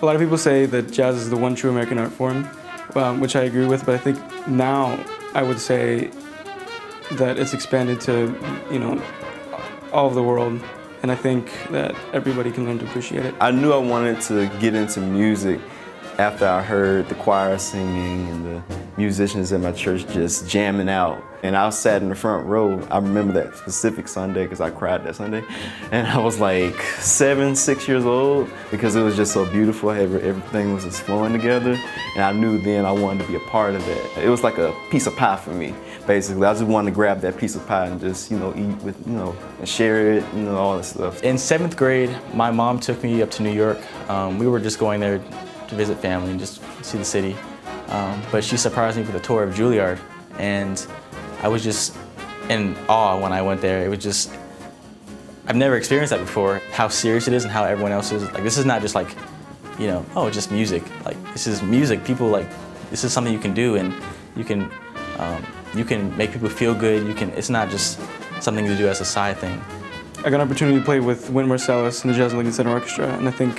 A lot of people say that jazz is the one true American art form, which I agree with, but I think now I would say that it's expanded to, all of the world, and I think that everybody can learn to appreciate it. I knew I wanted to get into music after I heard the choir singing and the musicians in my church just jamming out. And I sat in the front row. I remember that specific Sunday because I cried that Sunday. And I was like 6 years old because it was just so beautiful. Everything was just flowing together. And I knew then I wanted to be a part of that. It was like a piece of pie for me, basically. I just wanted to grab that piece of pie and just, eat with, and share it, all that stuff. In 7th grade, my mom took me up to New York. We were just going there to visit family and just see the city. But she surprised me with a tour of Juilliard, and I was just in awe when I went there. It was just, I've never experienced that before, how serious it is and how everyone else is. Like, this is not just like, just music. Like, this is music. People this is something you can do, and you can make people feel good. It's not just something to do as a side thing. I got an opportunity to play with Wynton Marsalis and the Jazz and Lincoln Center Orchestra, and I think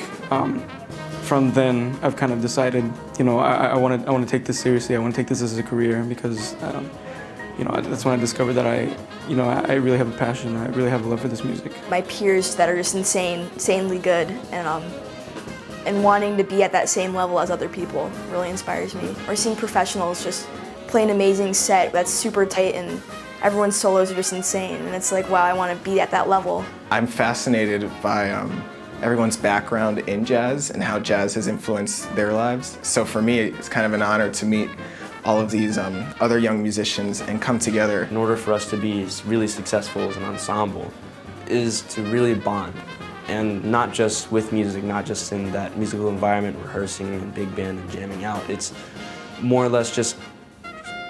from then I've kind of decided, I want to take this seriously. I want to take this as a career because, that's when I discovered that I really have a passion. I really have a love for this music. My peers that are just insanely good, and wanting to be at that same level as other people really inspires me. Or seeing professionals just play an amazing set that's super tight and everyone's solos are just insane, and it's like, wow, I want to be at that level. I'm fascinated by everyone's background in jazz and how jazz has influenced their lives. So for me, it's kind of an honor to meet all of these other young musicians and come together. In order for us to be really successful as an ensemble is to really bond, and not just with music, not just in that musical environment, rehearsing and big band and jamming out. It's more or less just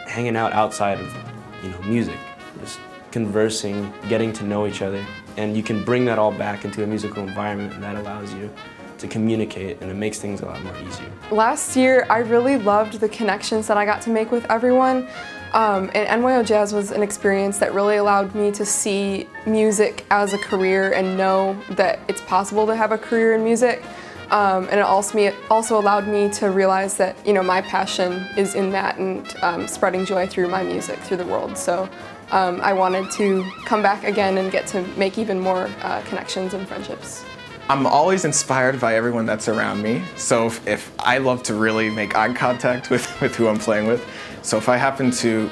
hanging out outside of music, just conversing, getting to know each other, and you can bring that all back into a musical environment, and that allows you to communicate, and it makes things a lot more easier. Last year, I really loved the connections that I got to make with everyone. And NYO Jazz was an experience that really allowed me to see music as a career and know that it's possible to have a career in music. And it also allowed me to realize that my passion is in that and spreading joy through my music through the world. So I wanted to come back again and get to make even more connections and friendships. I'm always inspired by everyone that's around me. So if I love to really make eye contact with who I'm playing with. So if I happen to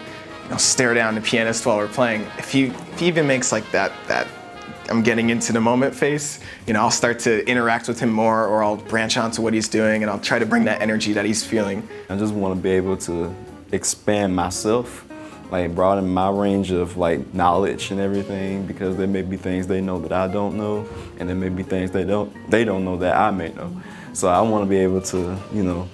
stare down the pianist while we're playing, if he even makes like that I'm getting into the moment face, I'll start to interact with him more, or I'll branch onto what he's doing, and I'll try to bring that energy that he's feeling. I just want to be able to expand myself, like broaden my range of knowledge and everything, because there may be things they know that I don't know, and there may be things they don't know that I may know. So I want to be able to,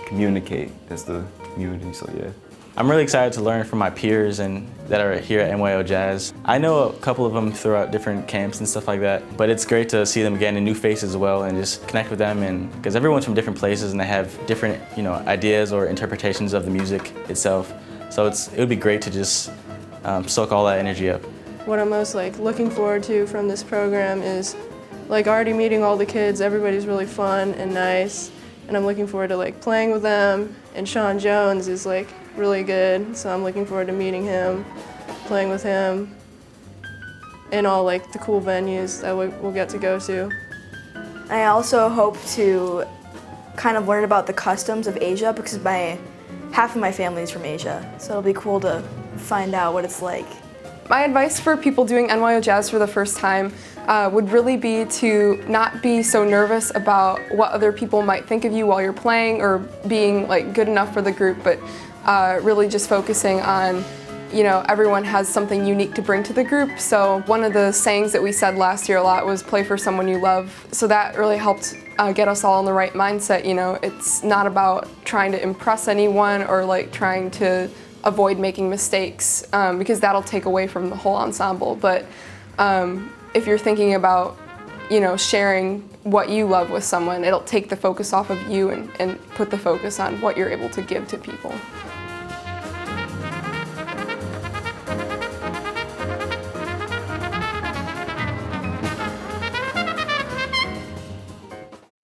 communicate as the community, so yeah. I'm really excited to learn from my peers that are here at NYO Jazz. I know a couple of them throughout different camps and stuff like that, but it's great to see them again in new faces as well and just connect with them, and because everyone's from different places and they have different ideas or interpretations of the music itself. So it would be great to just soak all that energy up. What I'm most looking forward to from this program is already meeting all the kids. Everybody's really fun and nice, and I'm looking forward to playing with them. And Sean Jones is really good, so I'm looking forward to meeting him, playing with him, in all the cool venues that we'll get to go to. I also hope to kind of learn about the customs of Asia, because half of my family is from Asia, so it'll be cool to find out what it's like. My advice for people doing NYO Jazz for the first time would really be to not be so nervous about what other people might think of you while you're playing or being good enough for the group, but really just focusing on, everyone has something unique to bring to the group. So one of the sayings that we said last year a lot was play for someone you love. So that really helped get us all in the right mindset. It's not about trying to impress anyone or trying to avoid making mistakes, because that'll take away from the whole ensemble. But if you're thinking about, sharing what you love with someone, it'll take the focus off of you and put the focus on what you're able to give to people.